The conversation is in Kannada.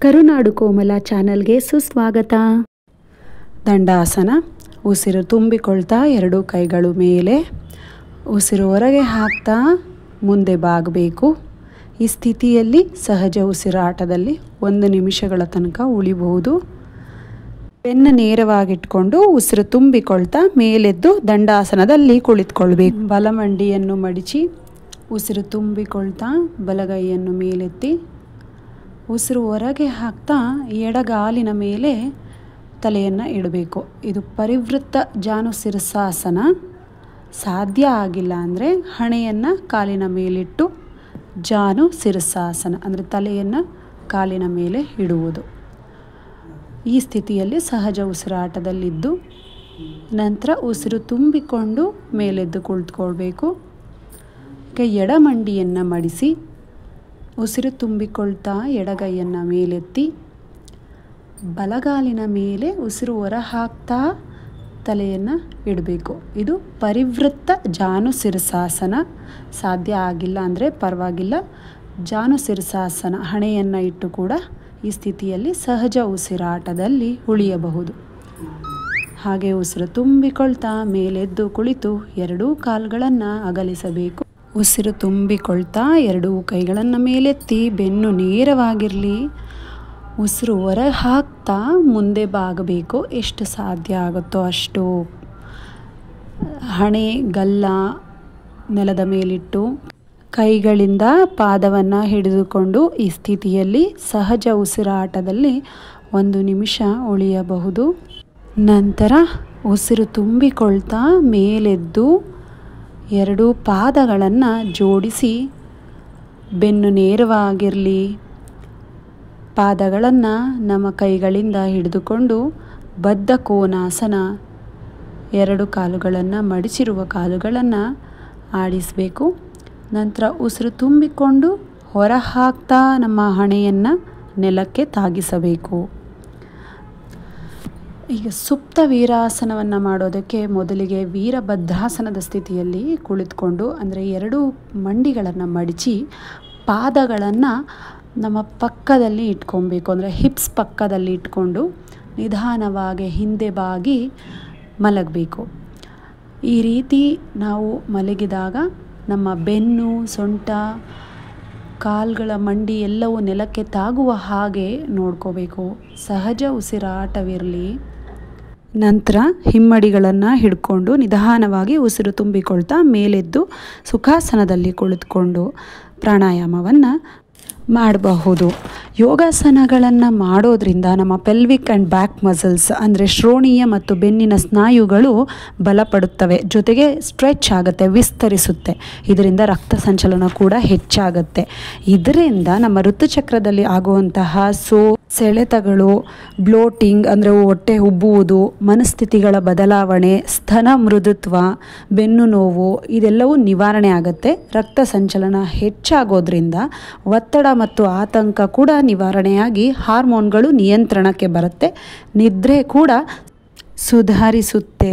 ಕರುನಾಡು ಕೋಮಲ ಚಾನಲ್ಗೆ ಸುಸ್ವಾಗತ. ದಂಡಾಸನ. ಉಸಿರು ತುಂಬಿಕೊಳ್ತಾ ಎರಡೂ ಕೈಗಳು ಮೇಲೆ, ಉಸಿರು ಹೊರಗೆ ಹಾಕ್ತಾ ಮುಂದೆ ಬಾಗಬೇಕು. ಈ ಸ್ಥಿತಿಯಲ್ಲಿ ಸಹಜ ಉಸಿರಾಟದಲ್ಲಿ 1 ನಿಮಿಷಗಳ ತನಕ ಉಳಿಬಹುದು. ಬೆನ್ನು ನೇರವಾಗಿಟ್ಕೊಂಡು ಉಸಿರು ತುಂಬಿಕೊಳ್ತಾ ಮೇಲೆದ್ದು ದಂಡಾಸನದಲ್ಲಿ ಕುಳಿತುಕೊಳ್ಬೇಕು. ಬಲಮಂಡಿಯನ್ನು ಮಡಿಚಿ ಉಸಿರು ತುಂಬಿಕೊಳ್ತಾ ಬಲಗೈಯನ್ನು ಮೇಲೆತ್ತಿ ಉಸಿರು ಹೊರಗೆ ಹಾಕ್ತಾ ಎಡಗಾಲಿನ ಮೇಲೆ ತಲೆಯನ್ನು ಇಡಬೇಕು. ಇದು ಪರಿವೃತ್ತ ಜಾನುಸಿರಸಾಸನ. ಸಾಧ್ಯ ಆಗಿಲ್ಲ ಅಂದರೆ ಹಣೆಯನ್ನು ಕಾಲಿನ ಮೇಲಿಟ್ಟು ಜಾನು ಶಿರಸಾಸನ ಅಂದರೆ ತಲೆಯನ್ನು ಕಾಲಿನ ಮೇಲೆ ಇಡುವುದು. ಈ ಸ್ಥಿತಿಯಲ್ಲಿ ಸಹಜ ಉಸಿರಾಟದಲ್ಲಿದ್ದು ನಂತರ ಉಸಿರು ತುಂಬಿಕೊಂಡು ಮೇಲೆದ್ದು ಕುಳಿತುಕೊಳ್ಬೇಕು. ಎಡಮಂಡಿಯನ್ನು ಮಡಿಸಿ ಉಸಿರು ತುಂಬಿಕೊಳ್ತಾ ಎಡಗೈಯನ್ನು ಮೇಲೆತ್ತಿ ಬಲಗಾಲಿನ ಮೇಲೆ ಉಸಿರು ಹೊರ ಹಾಕ್ತಾ ತಲೆಯನ್ನು ಇಡಬೇಕು. ಇದು ಪರಿವೃತ್ತ ಜಾನುಸಿರಸಾಸನ. ಸಾಧ್ಯ ಆಗಿಲ್ಲ ಅಂದರೆ ಪರವಾಗಿಲ್ಲ, ಜಾನುಸಿರಸಾಸನ ಹಣೆಯನ್ನು ಇಟ್ಟು ಕೂಡ ಈ ಸ್ಥಿತಿಯಲ್ಲಿ ಸಹಜ ಉಸಿರಾಟದಲ್ಲಿ ಉಳಿಯಬಹುದು. ಹಾಗೆ ಉಸಿರು ತುಂಬಿಕೊಳ್ತಾ ಮೇಲೆದ್ದು ಕುಳಿತು ಎರಡೂ ಕಾಲುಗಳನ್ನು ಅಗಲಿಸಬೇಕು. ಉಸಿರು ತುಂಬಿಕೊಳ್ತಾ ಎರಡೂ ಕೈಗಳನ್ನು ಮೇಲೆತ್ತಿ ಬೆನ್ನು ನೇರವಾಗಿರಲಿ. ಉಸಿರು ಹೊರ ಹಾಕ್ತಾ ಮುಂದೆ ಬಾಗಬೇಕು. ಎಷ್ಟು ಸಾಧ್ಯ ಆಗುತ್ತೋ ಅಷ್ಟು. ಹಣೆ ಗಲ್ಲ ನೆಲದ ಮೇಲಿಟ್ಟು ಕೈಗಳಿಂದ ಪಾದವನ್ನು ಹಿಡಿದುಕೊಂಡು ಈ ಸ್ಥಿತಿಯಲ್ಲಿ ಸಹಜ ಉಸಿರಾಟದಲ್ಲಿ 1 ನಿಮಿಷ ಉಳಿಯಬಹುದು. ನಂತರ ಉಸಿರು ತುಂಬಿಕೊಳ್ತಾ ಮೇಲೆದ್ದು ಎರಡೂ ಪಾದಗಳನ್ನು ಜೋಡಿಸಿ ಬೆನ್ನು ನೇರವಾಗಿರಲಿ. ಪಾದಗಳನ್ನು ನಮ್ಮ ಕೈಗಳಿಂದ ಹಿಡಿದುಕೊಂಡು ಬದ್ಧ ಕೋನಾಸನ, 2 ಕಾಲುಗಳನ್ನು ಮಡಿಚಿರುವ ಕಾಲುಗಳನ್ನು ಆಡಿಸಬೇಕು. ನಂತರ ಉಸಿರು ತುಂಬಿಕೊಂಡು ಹೊರ ಹಾಕ್ತಾ ನಮ್ಮ ಹಣೆಯನ್ನು ನೆಲಕ್ಕೆ ತಾಗಿಸಬೇಕು. ಈಗ ಸುಪ್ತ ವೀರಾಸನವನ್ನು ಮಾಡೋದಕ್ಕೆ ಮೊದಲಿಗೆ ವೀರಭದ್ರಾಸನದ ಸ್ಥಿತಿಯಲ್ಲಿ ಕುಳಿತುಕೊಂಡು ಅಂದರೆ 2 ಮಂಡಿಗಳನ್ನು ಮಡಿಚಿ ಪಾದಗಳನ್ನು ನಮ್ಮ ಪಕ್ಕದಲ್ಲಿ ಇಟ್ಕೊಬೇಕು. ಅಂದರೆ ಹಿಪ್ಸ್ ಪಕ್ಕದಲ್ಲಿ ಇಟ್ಕೊಂಡು ನಿಧಾನವಾಗಿ ಹಿಂದೆ ಬಾಗಿ ಮಲಗಬೇಕು. ಈ ರೀತಿ ನಾವು ಮಲಗಿದಾಗ ನಮ್ಮ ಬೆನ್ನು, ಸೊಂಟ, ಕಾಲುಗಳ ಮಂಡಿ ಎಲ್ಲವೂ ನೆಲಕ್ಕೆ ತಾಗುವ ಹಾಗೆ ನೋಡ್ಕೋಬೇಕು. ಸಹಜ ಉಸಿರಾಟವಿರಲಿ. ನಂತರ ಹಿಮ್ಮಡಿಗಳನ್ನು ಹಿಡ್ಕೊಂಡು ನಿಧಾನವಾಗಿ ಉಸಿರು ತುಂಬಿಕೊಳ್ತಾ ಮೇಲೆದ್ದು ಸುಖಾಸನದಲ್ಲಿ ಕುಳಿತುಕೊಂಡು ಪ್ರಾಣಾಯಾಮವನ್ನು ಮಾಡಬಹುದು. ಯೋಗಾಸನಗಳನ್ನು ಮಾಡೋದ್ರಿಂದ ನಮ್ಮ ಪೆಲ್ವಿಕ್ ಆ್ಯಂಡ್ ಬ್ಯಾಕ್ ಮಸಲ್ಸ್ ಅಂದರೆ ಶ್ರೋಣೀಯ ಮತ್ತು ಬೆನ್ನಿನ ಸ್ನಾಯುಗಳು ಬಲಪಡುತ್ತವೆ. ಜೊತೆಗೆ ಸ್ಟ್ರೆಚ್ ಆಗುತ್ತೆ, ವಿಸ್ತರಿಸುತ್ತೆ. ಇದರಿಂದ ರಕ್ತ ಸಂಚಲನ ಕೂಡ ಹೆಚ್ಚಾಗುತ್ತೆ. ಇದರಿಂದ ನಮ್ಮ ಋತುಚಕ್ರದಲ್ಲಿ ಆಗುವಂತಹ ಸೆಳೆತಗಳು, ಬ್ಲೋಟಿಂಗ್ ಅಂದರೆ ಹೊಟ್ಟೆ ಉಬ್ಬುವುದು, ಮನಸ್ಥಿತಿಗಳ ಬದಲಾವಣೆ, ಸ್ತನ ಮೃದುತ್ವ, ಬೆನ್ನು ನೋವು ಇದೆಲ್ಲವೂ ನಿವಾರಣೆ ಆಗುತ್ತೆ. ರಕ್ತ ಸಂಚಲನ ಹೆಚ್ಚಾಗೋದ್ರಿಂದ ಒತ್ತಡ ಮತ್ತು ಆತಂಕ ಕೂಡ ನಿವಾರಣೆಯಾಗಿ ಹಾರ್ಮೋನ್ಗಳು ನಿಯಂತ್ರಣಕ್ಕೆ ಬರುತ್ತೆ. ನಿದ್ರೆ ಕೂಡ ಸುಧಾರಿಸುತ್ತೆ.